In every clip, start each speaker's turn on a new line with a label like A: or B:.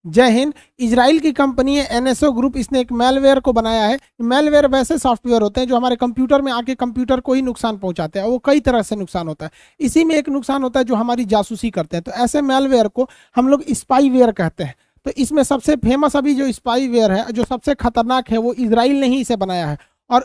A: जय हिंद। इजराइल की कंपनी है एनएसओ ग्रुप, इसने एक मेलवेयर को बनाया है। मेलवेयर वैसे सॉफ्टवेयर होते हैं जो हमारे कंप्यूटर में आके कंप्यूटर को ही नुकसान पहुंचाते हैं, वो कई तरह से नुकसान होता है। इसी में एक नुकसान होता है जो हमारी जासूसी करते हैं, तो ऐसे मेलवेयर को हम लोग स्पाईवेयर कहते हैं। तो इसमें सबसे फेमस अभी जो स्पाईवेयर है, जो सबसे खतरनाक है, वो इजराइल ने ही इसे बनाया है और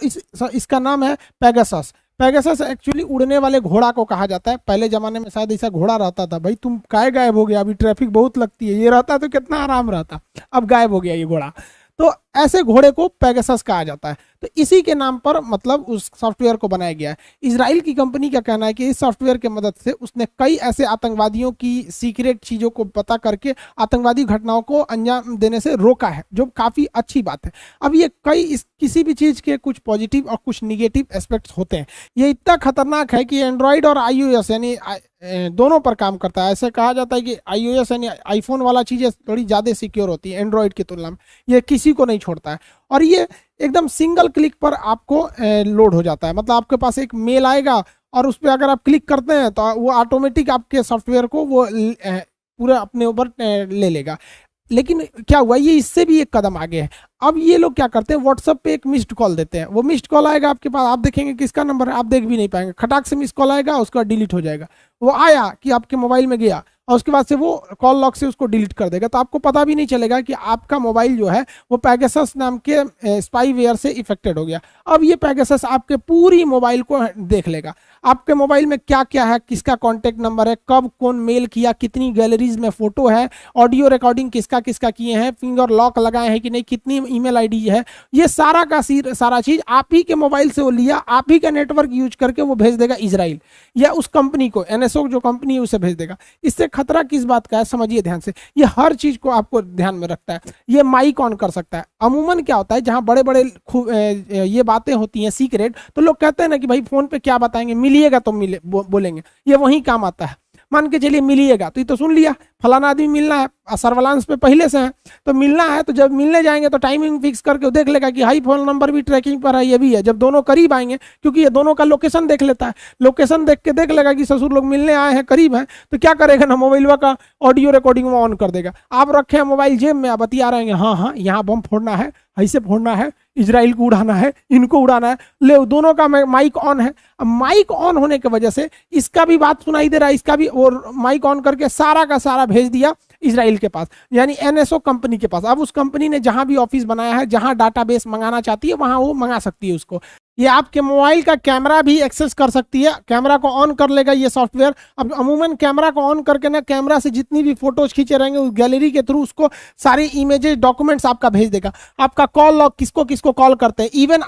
A: इसका नाम है पेगासस। पेगासस एक्चुअली उड़ने वाले घोड़ा को कहा जाता है। पहले जमाने में शायद ऐसा घोड़ा रहता था, भाई तुम काय गायब हो गया, अभी ट्रैफिक बहुत लगती है, ये रहता तो कितना आराम रहता, अब गायब हो गया ये घोड़ा। तो ऐसे घोड़े को पेगासस कहा जाता है। तो इसी के नाम पर मतलब उस सॉफ्टवेयर को बनाया गया है। इजराइल की कंपनी का कहना है कि इस सॉफ्टवेयर की मदद से उसने कई ऐसे आतंकवादियों की सीक्रेट चीज़ों को पता करके आतंकवादी घटनाओं को अंजाम देने से रोका है, जो काफ़ी अच्छी बात है। अब ये किसी भी चीज़ के कुछ पॉजिटिव और कुछ निगेटिव एस्पेक्ट्स होते हैं। ये इतना खतरनाक है कि एंड्रॉयड और iOS यानी दोनों पर काम करता है। ऐसे कहा जाता है कि iOS यानी आईफोन वाला चीज़ें थोड़ी ज़्यादा सिक्योर होती है एंड्रॉयड की तुलना में, ये किसी को नहीं छोड़ता है। और ये एकदम सिंगल क्लिक पर आपको लोड हो जाता है, मतलब आपके पास एक मेल आएगा और उस पर अगर आप क्लिक करते हैं तो वो ऑटोमेटिक आपके सॉफ्टवेयर को वो पूरा अपने ऊपर ले लेगा। लेकिन क्या हुआ, ये इससे भी एक कदम आगे है। अब ये लोग क्या करते हैं, व्हाट्सएप पे एक मिस्ड कॉल देते हैं। वो मिस्ड कॉल आएगा आपके पास, आप देखेंगे किसका नंबर है, आप देख भी नहीं पाएंगे, खटाक से मिस्ड कॉल आएगा, उसके बाद डिलीट हो जाएगा। वो आया कि आपके मोबाइल में गया और उसके बाद से वो कॉल लॉग से उसको डिलीट कर देगा, तो आपको पता भी नहीं चलेगा कि आपका मोबाइल जो है वो पेगासस नाम के स्पाईवेयर से इफेक्टेड हो गया। अब ये पेगासस आपके पूरी मोबाइल को देख लेगा, आपके मोबाइल में क्या क्या है, किसका कॉन्टैक्ट नंबर है, कब कौन मेल किया, कितनी गैलरीज में फोटो है, ऑडियो रिकॉर्डिंग किसका किसका किए हैं, फिंगर लॉक लगाए हैं कि नहीं, कितनी ईमेल आईडी है, ये सारा का सारा चीज आप ही के मोबाइल से वो लिया, आप ही का नेटवर्क यूज करके वो भेज देगा इजराइल या उस कंपनी को, एनएसओ जो कंपनी है उसे भेज देगा। इससे खतरा किस बात का है, समझिए ध्यान से। ये हर चीज को आपको ध्यान में रखता है। ये माइक ऑन कर सकता है। अमूमन क्या होता है, जहां बड़े बड़े ये बातें होती हैं सीक्रेट, तो लोग कहते हैं ना कि भाई फोन पे क्या बताएंगे, मिलिएगा तो बोलेंगे, ये वही काम आता है। मान के चलिए मिलिएगा, तो ये तो सुन लिया फलाना आदमी मिलना है, सर्विलांस पे पहले से है, तो मिलना है, तो जब मिलने जाएंगे तो टाइमिंग फिक्स करके देख लेगा कि हाई फोन नंबर भी ट्रैकिंग पर है, ये भी है। जब दोनों करीब आएंगे, क्योंकि ये दोनों का लोकेशन देख लेता है, लोकेशन देख के देख लेगा कि ससुर लोग मिलने आए हैं, करीब है, तो क्या करेगा ना, मोबाइल का ऑडियो रिकॉर्डिंग में ऑन कर देगा। आप रखे हैं मोबाइल जेब में, आप बतिया रहे हैं, हाँ हाँ यहाँ बम फोड़ना है, ऐसे फोड़ना है, इजराइल को उड़ाना है, इनको उड़ाना है, ले दोनों का माइक ऑन है। अब माइक ऑन होने की वजह से इसका भी बात सुनाई दे रहा है, इसका भी, और माइक ऑन करके सारा का सारा भेज दिया इजराइल के पास, यानी एनएसओ कंपनी के पास। अब उस कंपनी ने जहां भी ऑफिस बनाया है, जहां डाटाबेस मंगाना चाहती है, वहां वो मंगा सकती है उसको। ये आपके मोबाइल का कैमरा भी एक्सेस कर सकती है, कैमरा को ऑन कर लेगा ये सॉफ्टवेयर। अब अमूमन कैमरा को ऑन करके ना, कैमरा से जितनी भी फोटोज खींचे रहेंगे उस गैलरी के थ्रू उसको सारी इमेजेस डॉक्यूमेंट्स आपका भेज देगा। आपका कॉल लॉग, किसको किसको कॉल करते हैं, इवन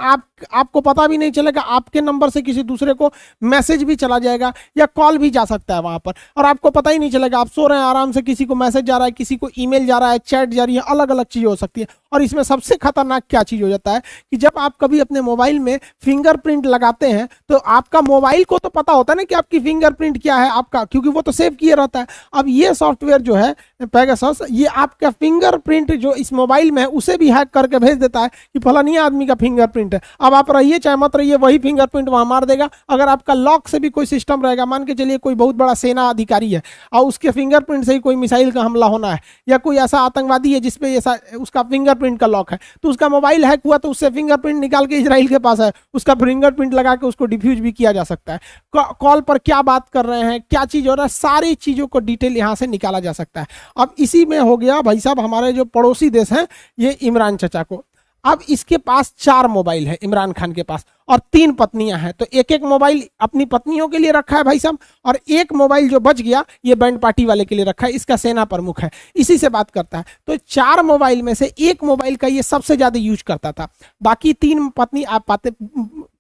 A: आपको पता भी नहीं चलेगा, आपके नंबर से किसी दूसरे को मैसेज भी चला जाएगा या कॉल भी जा सकता है वहां पर, और आपको पता ही नहीं चलेगा। आप सो रहे हैं आराम से, किसी को मैसेज जा रहा है, किसी को ईमेल जा रहा है, चैट जा रही है, अलग अलग चीजें हो सकती है। और इसमें सबसे खतरनाक क्या चीज हो जाता है कि जब आप कभी अपने मोबाइल में फिंगरप्रिंट लगाते हैं, तो आपका मोबाइल को तो पता होता है ना कि आपकी फिंगरप्रिंट क्या है आपका, क्योंकि वो तो सेव किए रहता है। अब ये सॉफ्टवेयर जो है पेगासस, ये आपका फिंगरप्रिंट जो इस मोबाइल में है उसे भी हैक करके भेज देता है कि फलानी आदमी का फिंगरप्रिंट है। अब आप रहिए चाहे मत रहिए, वही फिंगरप्रिंट वहां मार देगा। अगर आपका लॉक से भी कोई सिस्टम रहेगा, मान के चलिए कोई बहुत बड़ा सेना अधिकारी है और उसके फिंगरप्रिंट से ही कोई मिसाइल का हमला होना है, या कोई ऐसा आतंकवादी है जिसपे ऐसा उसका फिंगरप्रिंट का लॉक है, तो उसका मोबाइल हैक हुआ तो उससे फिंगरप्रिंट निकाल के इजराइल के पास है, उसका फिंगरप्रिंट लगा के उसको डिफ्यूज भी किया जा सकता है। कॉल पर क्या बात कर रहे हैं, क्या चीज हो रहा है, सारी चीजों को डिटेल यहां से निकाला जा सकता है। अब इसी में हो गया भाई साहब, हमारे जो पड़ोसी देश हैं ये इमरान चचा को, अब इसके पास 4 मोबाइल है इमरान खान के पास, और 3 पत्नियां हैं, तो एक एक मोबाइल अपनी पत्नियों के लिए रखा है भाई साहब, और एक मोबाइल जो बच गया ये बैंड पार्टी वाले के लिए रखा है, इसका सेना प्रमुख है, इसी से बात करता है। तो 4 मोबाइल में से एक मोबाइल का ये सबसे ज्यादा यूज करता था, बाकी 3 पत्नी, आप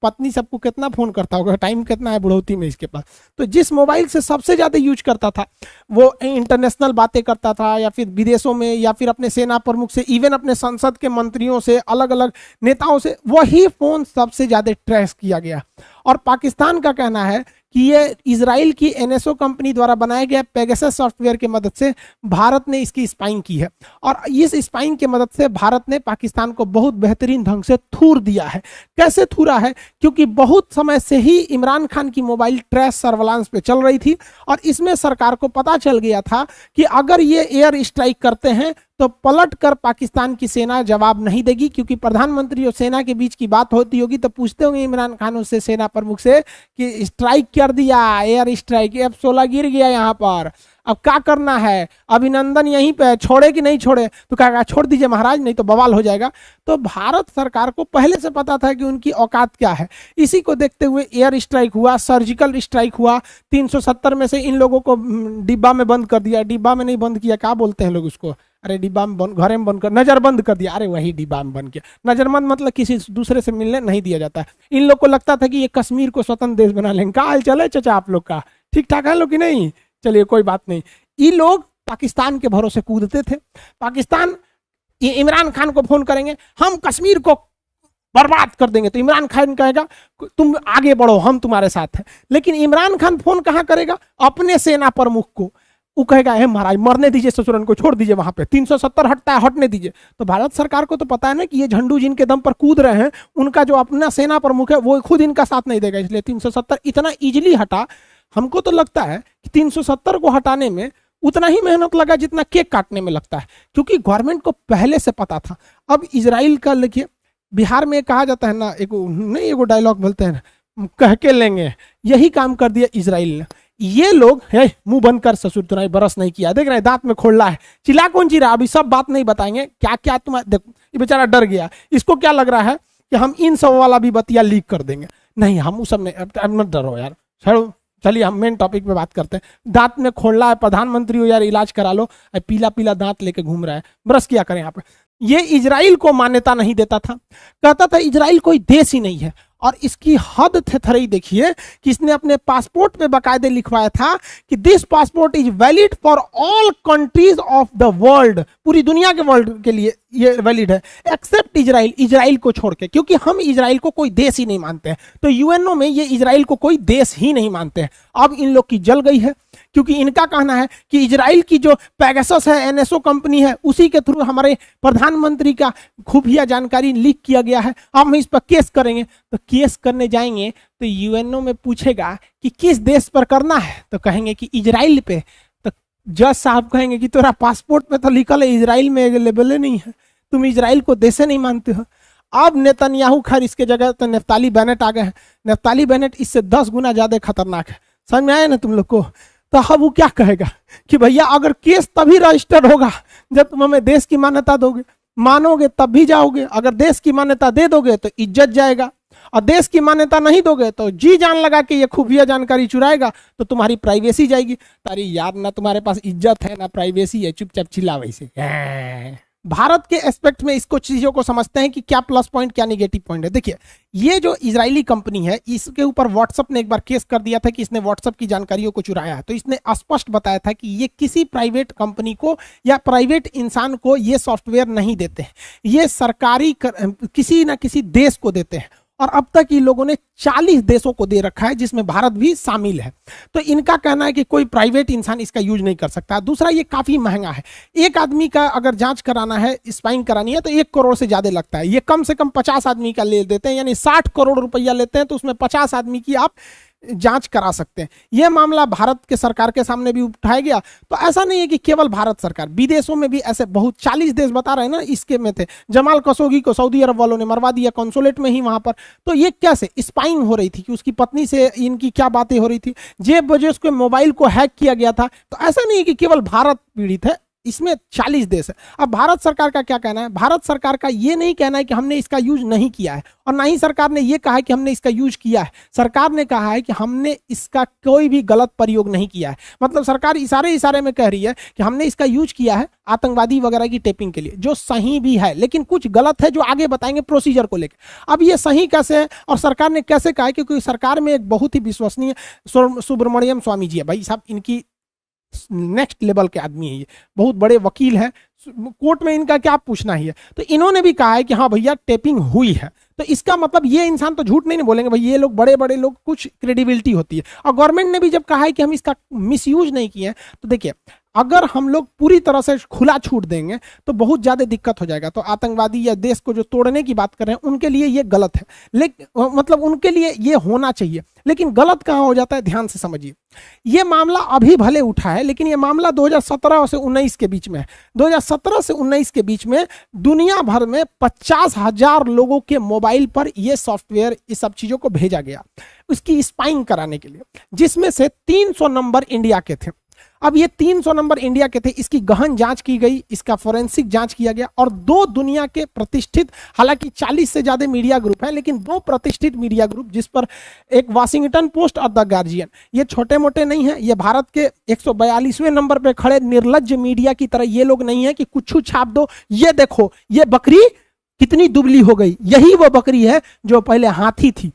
A: पत्नी सबको कितना फोन करता होगा, टाइम कितना है बुढ़ौती में इसके पास। तो जिस मोबाइल से सबसे ज्यादा यूज करता था वो इंटरनेशनल बातें करता था, या फिर विदेशों में, या फिर अपने सेना प्रमुख से, इवन अपने संसद के मंत्रियों से, अलग अलग नेताओं से, वही फोन सबसे ज्यादा ट्रेस किया गया। और पाकिस्तान का कहना है कि ये इजराइल की एनएसओ कंपनी द्वारा बनाया गया पेगासस सॉफ्टवेयर की मदद से भारत ने इसकी स्पाइंग की है, और इस स्पाइंग की मदद से भारत ने पाकिस्तान को बहुत बेहतरीन ढंग से थूर दिया है। कैसे थूरा है, क्योंकि बहुत समय से ही इमरान खान की मोबाइल ट्रेस सर्विलांस पे चल रही थी, और इसमें सरकार को पता चल गया था कि अगर ये एयर स्ट्राइक करते हैं तो पलट कर पाकिस्तान की सेना जवाब नहीं देगी, क्योंकि प्रधानमंत्री और सेना के बीच की बात होती होगी तो पूछते होंगे इमरान खान उससे, सेना प्रमुख से, कि स्ट्राइक कर दिया, एयर स्ट्राइक, F-16 गिर गया यहाँ पर, अब क्या करना है, अभिनंदन यहीं पे छोड़े कि नहीं छोड़े, तो कहेगा छोड़ दीजिए महाराज नहीं तो बवाल हो जाएगा। तो भारत सरकार को पहले से पता था कि उनकी औकात क्या है। इसी को देखते हुए एयर स्ट्राइक हुआ, सर्जिकल स्ट्राइक हुआ, 370 में से इन लोगों को डिब्बा में बंद कर दिया, डिब्बा में नहीं बंद किया, क्या बोलते हैं लोग उसको, अरे डिब्बा में बंद, घरे में बंद कर, नजरबंद कर दिया, अरे वही डिब्बा में बंद किया। नजरबंद मतलब किसी दूसरे से मिलने नहीं दिया जाता है। इन लोग को लगता था कि ये कश्मीर को स्वतंत्र देश बना लेंगे। क्या हाल चले चाचा आप लोग का, ठीक ठाक है लोग कि नहीं, चलिए कोई बात नहीं। ये लोग पाकिस्तान के भरोसे कूदते थे। पाकिस्तान ये इमरान खान को फोन करेंगे, हम कश्मीर को बर्बाद कर देंगे, तो इमरान खान कहेगा तुम आगे बढ़ो हम तुम्हारे साथ हैं। लेकिन इमरान खान फोन कहां करेगा, अपने सेना प्रमुख को, वो कहेगा हे महाराज मरने दीजिए ससुरन को, छोड़ दीजिए वहां पे 370 हटता है, हटने दीजिए। तो भारत सरकार को तो पता है ना कि ये झंडू जिनके दम पर कूद रहे हैं, उनका जो अपना सेना प्रमुख है वो खुद इनका साथ नहीं देगा, इसलिए 370 इतना इजिली हटा। हमको तो लगता है कि 370 को हटाने में उतना ही मेहनत लगा जितना केक काटने में लगता है, क्योंकि गवर्नमेंट को पहले से पता था। अब इजराइल का लिखिए, बिहार में कहा जाता है ना, एगो डायलॉग बोलते हैं, कह के लेंगे, यही काम कर दिया इजराइल ने। ये लोग है मुंह बंद कर ससुर, तुमने बरस नहीं किया, देख रहे दांत में खोल रहा है, चिल्ला कौन चिल्ला, अभी सब बात नहीं बताएंगे, क्या क्या तुम्हारे देखो, ये बेचारा डर गया, इसको क्या लग रहा है कि हम इन सब वाला भी बतिया लीक कर देंगे। नहीं, हम उस सब नहीं, अब मत डरो यार, छोड़ो, चलिए हम मेन टॉपिक पे बात करते हैं। दांत में खोल रहा है, प्रधानमंत्री हो यार, इलाज करा लो, पीला पीला दांत लेके घूम रहा है, ब्रश किया करें यहाँ पे। ये इजराइल को मान्यता नहीं देता था, कहता था इजराइल कोई देश ही नहीं है। और इसकी हद थेथरई देखिए कि इसने अपने पासपोर्ट पे बाकायदे लिखवाया था कि this passport is valid for all countries of the world, पूरी दुनिया के वर्ल्ड के लिए ये वैलिड है, एक्सेप्ट इजराइल, इजराइल को छोड़ के, क्योंकि हम इजराइल को कोई देश ही नहीं मानते हैं। तो यूएनओ में ये इजराइल को कोई देश ही नहीं मानते हैं। अब इन लोग की जल गई है, क्योंकि इनका कहना है कि इजराइल की जो पैगासस है, एनएसओ कंपनी है, उसी के थ्रू हमारे प्रधानमंत्री का खुफिया जानकारी लीक किया गया है, अब हम इस पर केस करेंगे। तो केस करने जाएंगे तो यूएनओ में पूछेगा कि किस देश पर करना है, तो कहेंगे कि इजराइल पे। तो जज साहब कहेंगे कि तेरा पासपोर्ट पे तो लिखल है इजराइल में अवेलेबल नहीं है, तुम इजराइल को देश नहीं मानते हो। अब नेतन्याहू, खैर इसके जगह तो नफ्ताली बेनेट आ गए हैं। नफ्ताली बेनेट इससे 10 गुना ज्यादा खतरनाक है, समझ में आया ना तुम लोग को। तो अब वो क्या कहेगा कि भैया अगर केस तभी रजिस्टर्ड होगा जब तुम हमें देश की मान्यता दोगे, मानोगे तब भी जाओगे, अगर देश की मान्यता दे दोगे तो इज्जत जाएगा, और देश की मान्यता नहीं दोगे तो जी जान लगा के ये खुफिया जानकारी चुराएगा तो तुम्हारी प्राइवेसी जाएगी। तारी यार, ना तुम्हारे पास इज्जत है ना प्राइवेसी है, चुपचाप चिल्ला वैसे। भारत के एस्पेक्ट में इसको चीजों को समझते हैं कि क्या प्लस पॉइंट क्या निगेटिव पॉइंट है। देखिए, ये जो इजरायली कंपनी है, इसके ऊपर व्हाट्सएप ने एक बार केस कर दिया था कि इसने व्हाट्सएप की जानकारियों को चुराया है। तो इसने स्पष्ट बताया था कि ये किसी प्राइवेट कंपनी को या प्राइवेट इंसान को ये सॉफ्टवेयर नहीं देते हैं, ये सरकारी किसी ना किसी देश को देते हैं। और अब तक ये लोगों ने 40 देशों को दे रखा है, जिसमें भारत भी शामिल है। तो इनका कहना है कि कोई प्राइवेट इंसान इसका यूज नहीं कर सकता। दूसरा, ये काफी महंगा है। एक आदमी का अगर जांच कराना है, स्पाइंग करानी है, तो 1 करोड़ से ज्यादा लगता है। ये कम से कम 50 आदमी का ले देते हैं, यानी 60 करोड़ रुपया लेते हैं, तो उसमें 50 आदमी की आप जांच करा सकते हैं। यह मामला भारत के सरकार के सामने भी उठाया गया। तो ऐसा नहीं है कि केवल भारत सरकार, विदेशों में भी ऐसे बहुत 40 देश बता रहे हैं ना, इसके में थे। जमाल खशोगी को सऊदी अरब वालों ने मरवा दिया कॉन्सुलेट में ही वहां पर। तो ये कैसे स्पाइंग हो रही थी कि उसकी पत्नी से इनकी क्या बातें हो रही थी, जेब वजह उसके मोबाइल को हैक किया गया था। तो ऐसा नहीं है कि केवल भारत पीड़ित है, इसमें 40 देश है। अब भारत सरकार का क्या कहना है? भारत सरकार का ये नहीं कहना है कि हमने इसका यूज नहीं किया है, और ना ही सरकार ने ये कहा है कि हमने इसका यूज किया है। सरकार ने कहा है कि हमने इसका कोई भी गलत प्रयोग नहीं किया है। मतलब सरकार इशारे में कह रही है कि हमने इसका यूज किया है आतंकवादी वगैरह की टेपिंग के लिए, जो सही भी है, लेकिन कुछ गलत है जो आगे बताएंगे प्रोसीजर को लेकर। अब ये सही कैसे है और सरकार ने कैसे कहा है? क्योंकि सरकार में एक बहुत ही विश्वसनीय सुब्रमण्यम स्वामी जी है। भाई साहब, इनकी नेक्स्ट लेवल के आदमी है, ये बहुत बड़े वकील हैं, कोर्ट में इनका क्या पूछना ही है। तो इन्होंने भी कहा है कि हाँ भैया टेपिंग हुई है। तो इसका मतलब ये इंसान तो झूठ नहीं बोलेंगे भाई, ये लोग बड़े बड़े लोग, कुछ क्रेडिबिलिटी होती है। और गवर्नमेंट ने भी जब कहा है कि हम इसका मिसयूज नहीं किए, तो देखिए अगर हम लोग पूरी तरह से खुला छूट देंगे तो बहुत ज्यादा दिक्कत हो जाएगा। तो आतंकवादी या देश को जो तोड़ने की बात कर रहे हैं उनके लिए ये गलत है, लेकिन मतलब उनके लिए ये होना चाहिए, लेकिन गलत कहाँ हो जाता है ध्यान से समझिए। ये मामला अभी भले उठा है, लेकिन ये मामला 2017 से 19 के बीच में है। 2017 से 19 के बीच में दुनिया भर में 50,000 लोगों के मोबाइल पर ये सॉफ्टवेयर इस सब चीजों को भेजा गया उसकी स्पाइंग कराने के लिए, जिसमें से 300 नंबर इंडिया के थे। अब ये 300 नंबर इंडिया के थे, इसकी गहन जांच की गई, इसका फोरेंसिक जांच किया गया और दो दुनिया के प्रतिष्ठित, हालांकि 40 से ज्यादा मीडिया ग्रुप हैं, लेकिन दो प्रतिष्ठित मीडिया ग्रुप, जिस पर एक वाशिंगटन पोस्ट और द गार्जियन, ये छोटे मोटे नहीं है, ये भारत के 142वें नंबर पे खड़े निर्लज्ज मीडिया की तरह ये लोग नहीं है कि कुछ छाप दो, ये देखो ये बकरी कितनी दुबली हो गई, यही वो बकरी है जो पहले हाथी थी,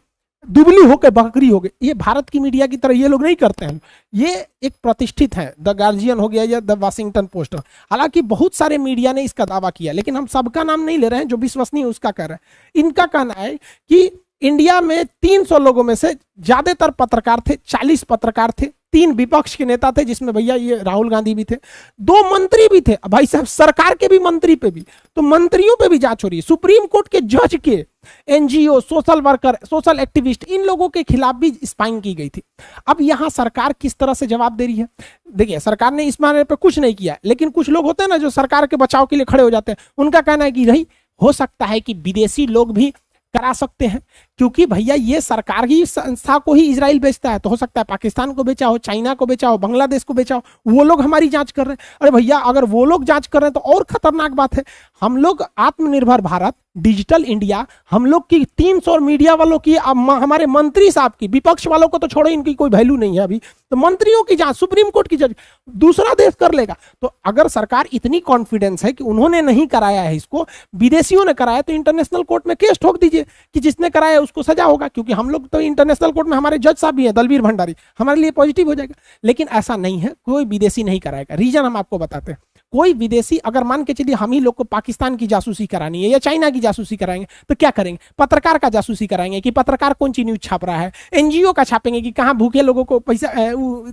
A: दुबली होकर बकरी हो गई। ये भारत की मीडिया की तरह ये लोग नहीं करते हैं, ये एक प्रतिष्ठित है, द गार्जियन हो गया या द वाशिंगटन पोस्ट। हालांकि बहुत सारे मीडिया ने इसका दावा किया, लेकिन हम सबका नाम नहीं ले रहे हैं, जो विश्वसनीय उसका कह रहे हैं। इनका कहना है कि इंडिया में 300 लोगों में से ज्यादातर पत्रकार थे, 40 पत्रकार थे, 3 विपक्ष के नेता थे, जिसमें भैया ये राहुल गांधी भी थे, 2 मंत्री भी थे, भाई साहब सरकार के भी मंत्री पे भी, तो मंत्रियों पे भी जांच हो रही है, सुप्रीम कोर्ट के जज के, NGO, social worker, social activist, इन लोगों के खिलाफ भी स्पाइंग की गई थी। अब यहां सरकार किस तरह से जवाब दे रही है? देखिए, सरकार ने इस मामले पर कुछ नहीं किया, लेकिन कुछ लोग होते हैं ना जो सरकार के बचाव के लिए खड़े हो जाते हैं, उनका कहना है कि नहीं हो सकता है कि विदेशी लोग भी करा सकते हैं, क्योंकि भैया ये सरकार ही संस्था को ही इजराइल बेचता है, तो हो सकता है पाकिस्तान को बेचा हो, चाइना को बेचा हो, बांग्लादेश को बेचा हो, वो लोग हमारी जांच कर रहे हैं। अरे भैया अगर वो लोग जांच कर रहे हैं तो और खतरनाक बात है, हम लोग आत्मनिर्भर भारत, डिजिटल इंडिया, हम लोग की 300 मीडिया वालों की, हमारे मंत्री साहब की, विपक्ष वालों को तो छोड़ो, इनकी कोई वैल्यू नहीं है अभी, तो मंत्रियों की जांच सुप्रीम कोर्ट की जज दूसरा देश कर लेगा। तो अगर सरकार इतनी कॉन्फिडेंस है कि उन्होंने नहीं कराया है इसको, विदेशियों ने कराया, तो इंटरनेशनल कोर्ट में केस ठोक दीजिए कि जिसने कराया उसको सजा होगा, क्योंकि हम लोग तो इंटरनेशनल कोर्ट में हमारे जज साहब भी हैं, दलबीर भंडारी, हमारे लिए पॉजिटिव हो जाएगा। लेकिन ऐसा नहीं है, कोई विदेशी नहीं कराएगा। रीजन हम आपको बताते हैं। कोई विदेशी, अगर मान के चलिए हम ही लोग को पाकिस्तान की जासूसी करानी है या चाइना की जासूसी कराएंगे, तो क्या करेंगे? पत्रकार का जासूसी कराएंगे कि पत्रकार कौन सी न्यूज छाप रहा है, एनजीओ का छापेंगे कि कहां भूखे लोगों को पैसा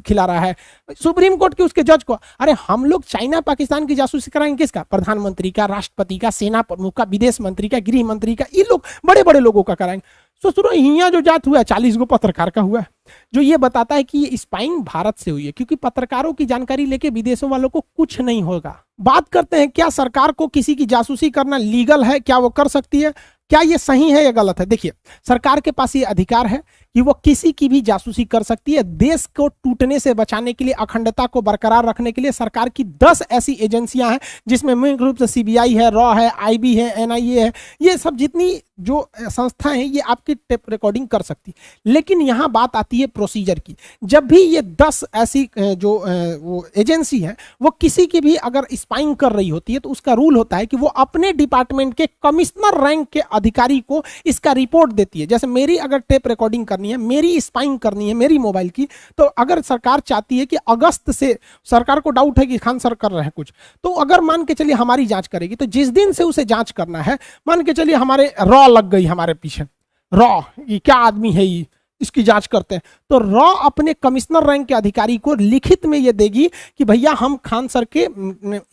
A: खिला रहा है, सुप्रीम कोर्ट के उसके जज को। अरे हम लोग चाइना पाकिस्तान की जासूसी कराएंगे किसका? प्रधानमंत्री का, राष्ट्रपति का, सेना प्रमुख का, विदेश मंत्री का, गृह मंत्री का, ये लोग बड़े बड़े लोगों का कराएंगे। सुनो, यहाँ जो जात हुआ है 40 गो पत्रकार का हुआ है, जो ये बताता है कि ये स्पाइंग भारत से हुई है, क्योंकि पत्रकारों की जानकारी लेके विदेशों वालों को कुछ नहीं होगा। बात करते हैं, क्या सरकार को किसी की जासूसी करना लीगल है? क्या वो कर सकती है? क्या ये सही है या गलत है? देखिए, सरकार के पास ये अधिकार है कि वो किसी की भी जासूसी कर सकती है। देश को टूटने से बचाने के लिए, अखंडता को बरकरार रखने के लिए सरकार की 10 ऐसी एजेंसियां हैं, जिसमें मुख्य रूप से सीबीआई है, रॉ है, आईबी है, एनआईए है, ये सब जितनी जो संस्थाएं हैं ये आपकी टेप रिकॉर्डिंग कर सकती। लेकिन यहां बात आती है प्रोसीजर की। जब भी ये 10 ऐसी जो वो एजेंसी है वो किसी की भी अगर स्पाइंग कर रही होती है, तो उसका रूल होता है कि वो अपने डिपार्टमेंट के कमिश्नर रैंक के अधिकारी को इसका रिपोर्ट देती है। जैसे मेरी अगर टेप रिकॉर्डिंग करनी है, मेरी स्पाइंग करनी है मेरी मोबाइल की, तो अगर सरकार चाहती है कि अगस्त से, सरकार को डाउट है कि खान सर कर रहे हैं कुछ, तो अगर मान के चलिए हमारी जांच करेगी, तो जिस दिन से उसे जांच करना है, मान के चलिए हमारे रॉ लग गई हमारे पीछे, रॉ ये क्या आदमी है, ये इसकी जांच करते हैं, तो रॉ अपने कमिश्नर रैंक के अधिकारी को लिखित में ये देगी कि भैया हम खान सर के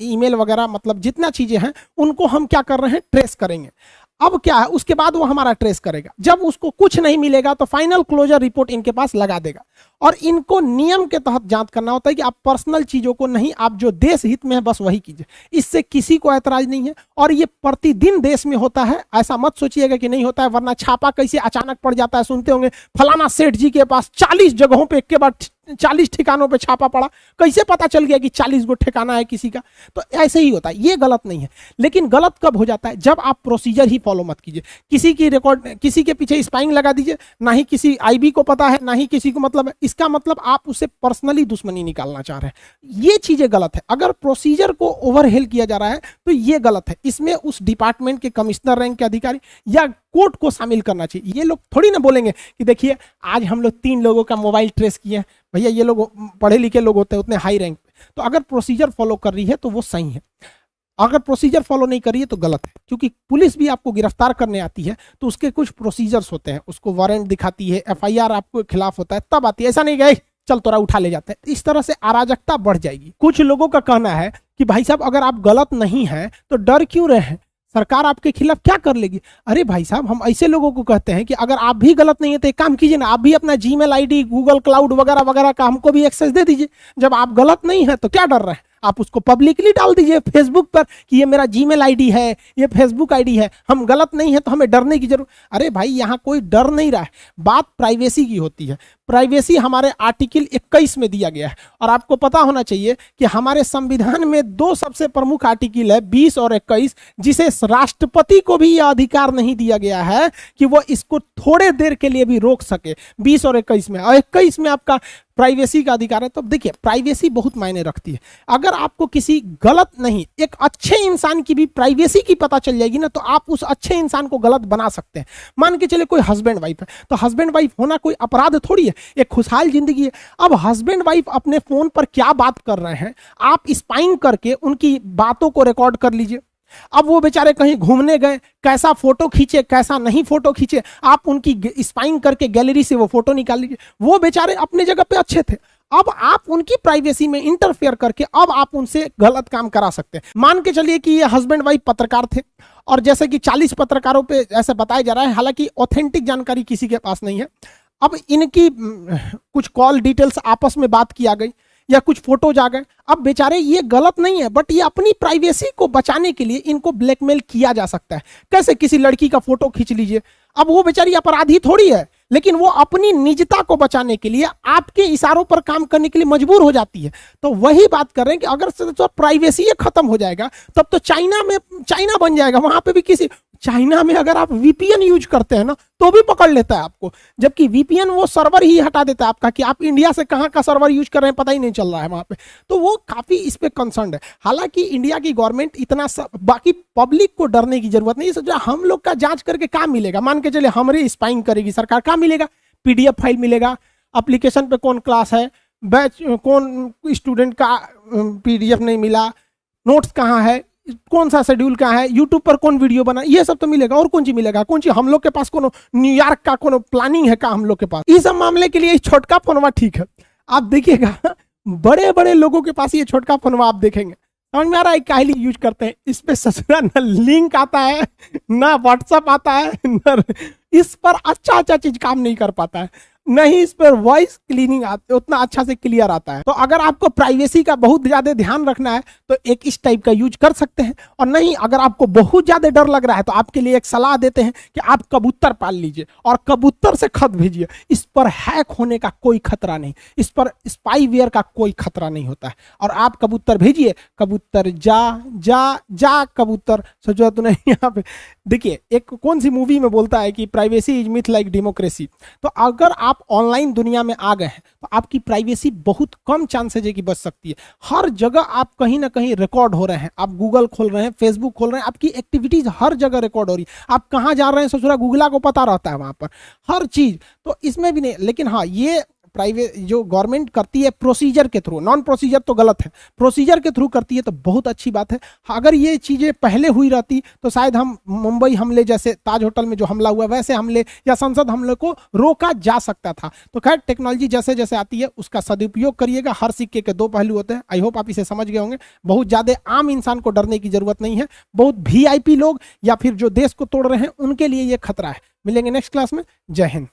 A: ईमेल वगैरह, मतलब जितना चीजें हैं उनको हम क्या कर रहे हैं, ट्रेस करेंगे। अब क्या है, उसके बाद वो हमारा ट्रेस करेगा। जब उसको कुछ नहीं मिलेगा तो फाइनल क्लोजर रिपोर्ट इनके पास लगा देगा। और इनको नियम के तहत जांच करना होता है कि आप पर्सनल चीजों को नहीं, आप जो देश हित में है बस वही कीजिए। इससे किसी को ऐतराज नहीं है, और ये प्रतिदिन देश में होता है। ऐसा मत सोचिएगा कि नहीं होता है, वरना छापा कैसे अचानक पड़ जाता है। सुनते होंगे फलाना सेठ जी के पास 40 जगहों पे एक के बाद 40 ठिकानों पे छापा पड़ा, कैसे पता चल गया कि 40 गो ठिकाना है किसी का? तो ऐसे ही होता है, ये गलत नहीं है। लेकिन गलत कब हो जाता है, जब आप प्रोसीजर ही फॉलो मत कीजिए। किसी की रिकॉर्ड, किसी के पीछे स्पाइंग लगा दीजिए, ना ही किसी आईबी को पता है, ना ही किसी को मतलब है। इसका मतलब आप उससे पर्सनली दुश्मनी निकालना चाह रहे हैं। ये चीजें गलत है। अगर प्रोसीजर को ओवरहेल किया जा रहा है तो ये गलत है। इसमें उस डिपार्टमेंट के कमिश्नर रैंक के अधिकारी या कोर्ट को शामिल करना चाहिए। ये लोग थोड़ी ना बोलेंगे कि देखिए आज हम लोग 3 लोगों का मोबाइल ट्रेस किए हैं। भैया ये लोग पढ़े लिखे लोग होते हैं, उतने हाई रैंक पे। तो अगर प्रोसीजर फॉलो कर रही है तो वो सही है, अगर प्रोसीजर फॉलो नहीं कर रही है तो गलत है। क्योंकि पुलिस भी आपको गिरफ्तार करने आती है तो उसके कुछ प्रोसीजर्स होते हैं, उसको वारंट दिखाती है, एफआईआर आपको खिलाफ होता है, तब आती है। ऐसा नहीं गए चल तोरा उठा ले जाते हैं। इस तरह से अराजकता बढ़ जाएगी। कुछ लोगों का कहना है कि भाई साहब अगर आप गलत नहीं हैं तो डर क्यों रहे हैं, सरकार आपके खिलाफ क्या कर लेगी। अरे भाई साहब, हम ऐसे लोगों को कहते हैं कि अगर आप भी गलत नहीं है तो एक काम कीजिए ना, आप भी अपना जीमेल आईडी, गूगल क्लाउड वगैरह वगैरह का हमको भी एक्सेस दे दीजिए। जब आप गलत नहीं है तो क्या डर रहे हैं, आप उसको पब्लिकली डाल दीजिए फेसबुक पर कि ये मेरा जीमेल आईडी है, ये फेसबुक आईडी है, हम गलत नहीं है तो हमें डरने की जरूरत। अरे भाई, यहाँ कोई डर नहीं रहा है, बात प्राइवेसी की होती है। प्राइवेसी हमारे आर्टिकल 21 में दिया गया है और आपको पता होना चाहिए कि हमारे संविधान में 2 सबसे प्रमुख आर्टिकल है, 20 और 21, जिसे राष्ट्रपति को भी यह अधिकार नहीं दिया गया है कि वो इसको थोड़े देर के लिए भी रोक सके। 20 और 21 में, और 21 में आपका प्राइवेसी का अधिकार है। तो देखिए, प्राइवेसी बहुत मायने रखती है। अगर आपको किसी गलत नहीं, एक अच्छे इंसान की भी प्राइवेसी की पता चल जाएगी ना, तो आप उस अच्छे इंसान को गलत बना सकते हैं। मान के चले कोई हस्बैंड वाइफ है, तो हस्बैंड वाइफ होना कोई अपराध थोड़ी है, एक खुशहाल जिंदगी है। अब हस्बैंड वाइफ अपने फोन पर क्या बात कर रहे हैं, आप स्पाइंग करके उनकी बातों को रिकॉर्ड कर लीजिए। अब वो बेचारे कहीं घूमने गए, कैसा फोटो खींचे कैसा नहीं फोटो खींचे, आप उनकी स्पाइंग करके गैलरी से वो फोटो निकाल लीजिए। वो बेचारे अपने जगह पे अच्छे थे, अब आप उनकी प्राइवेसी में इंटरफेयर करके अब आप उनसे गलत काम करा सकते हैं। मान के चलिए कि ये हस्बैंड वाइफ पत्रकार थे और जैसे कि 40 पत्रकारों पे ऐसे बताया जा रहा है, हालांकि ऑथेंटिक जानकारी किसी के पास नहीं है। अब इनकी कुछ कॉल डिटेल्स आपस में बात किया गई या कुछ फोटोज आ गए। अब बेचारे ये गलत नहीं है, बट ये अपनी प्राइवेसी को बचाने के लिए इनको ब्लैकमेल किया जा सकता है। कैसे, किसी लड़की का फोटो खींच लीजिए, अब वो बेचारी अपराधी थोड़ी है, लेकिन वो अपनी निजता को बचाने के लिए आपके इशारों पर काम करने के लिए मजबूर हो जाती है। तो वही बात कर रहे हैं कि अगर तो प्राइवेसी खत्म हो जाएगा तब तो चाइना बन जाएगा। वहां पे भी किसी चाइना में अगर आप वीपीएन यूज करते हैं ना तो भी पकड़ लेता है आपको, जबकि वीपीएन वो सर्वर ही हटा देता है आपका कि आप इंडिया से कहां का सर्वर यूज कर रहे हैं पता ही नहीं चल रहा है वहां पे। तो वो काफी इस पे कंसर्न है। हालांकि इंडिया की गवर्नमेंट इतना बाकी पब्लिक को डरने की जरूरत नहीं है। हम लोग का जांच करके क्या मिलेगा, मान के चले हमारे स्पाइंग करेगी सरकार, क्या मिलेगा, पीडीएफ फाइल मिलेगा, एप्लीकेशन पे कौन क्लास है, बैच कौन स्टूडेंट का पीडीएफ नहीं मिला, नोट्स कहाँ है, कौन सा शेड्यूल कहाँ है, यूट्यूब पर कौन वीडियो बना, ये सब तो मिलेगा। और कौन चीज मिलेगा, कौन चीज हम लोग के पास कोनो न्यूयॉर्क का कोनो प्लानिंग है का हम लोग के पास। इस सब मामले के लिए छोटका फोनवा ठीक है। आप देखिएगा बड़े बड़े लोगों के पास ये छोटका फोनवा आप देखेंगे, समझ में आ रहा है काहे यूज करते हैं। इस पे ससुरा ना लिंक आता है, ना व्हाट्सएप आता है, ना इस पर अच्छा चीज काम नहीं कर पाता है, नहीं इस पर वॉइस क्लीनिंग उतना अच्छा से क्लियर आता है। तो अगर आपको प्राइवेसी का बहुत ज्यादा ध्यान रखना है तो एक इस टाइप का यूज कर सकते हैं, और नहीं अगर आपको बहुत ज्यादा डर लग रहा है तो आपके लिए एक सलाह देते हैं कि आप कबूतर पाल लीजिए और कबूतर से खत भेजिए। इस पर हैक होने का कोई खतरा नहीं, इस पर स्पाईवेयर का कोई खतरा नहीं होता है। और आप कबूतर भेजिए, कबूतर जा जा जा कबूतर, सोचो तो नहीं। यहाँ पे देखिए एक कौन सी मूवी में बोलता है कि privacy is myth like democracy. तो अगर आप ऑनलाइन दुनिया में आ गए हैं तो आपकी प्राइवेसी बहुत कम चांसेज है कि बच सकती है। हर जगह आप कहीं ना कहीं रिकॉर्ड हो रहे हैं, आप गूगल खोल रहे हैं, फेसबुक खोल रहे हैं, आपकी एक्टिविटीज हर जगह रिकॉर्ड हो रही है। आप कहाँ जा रहे हैं ससुरा गूगला को पता रहता है वहां पर हर चीज, तो इसमें भी नहीं। लेकिन हाँ, ये प्राइवेट जो गवर्नमेंट करती है प्रोसीजर के थ्रू, नॉन प्रोसीजर तो गलत है, प्रोसीजर के थ्रू करती है तो बहुत अच्छी बात है। अगर ये चीजें पहले हुई रहती तो शायद हम मुंबई हमले जैसे ताज होटल में जो हमला हुआ वैसे हमले या संसद हमले को रोका जा सकता था। तो खैर टेक्नोलॉजी जैसे जैसे आती है उसका सदुपयोग करिएगा। हर सिक्के के 2 पहलू होते हैं। आई होप आप इसे समझ गए होंगे। बहुत ज्यादा आम इंसान को डरने की जरूरत नहीं है, बहुत वीआईपी लोग या फिर जो देश को तोड़ रहे हैं उनके लिए ये खतरा है। मिलेंगे नेक्स्ट क्लास में। जय हिंद।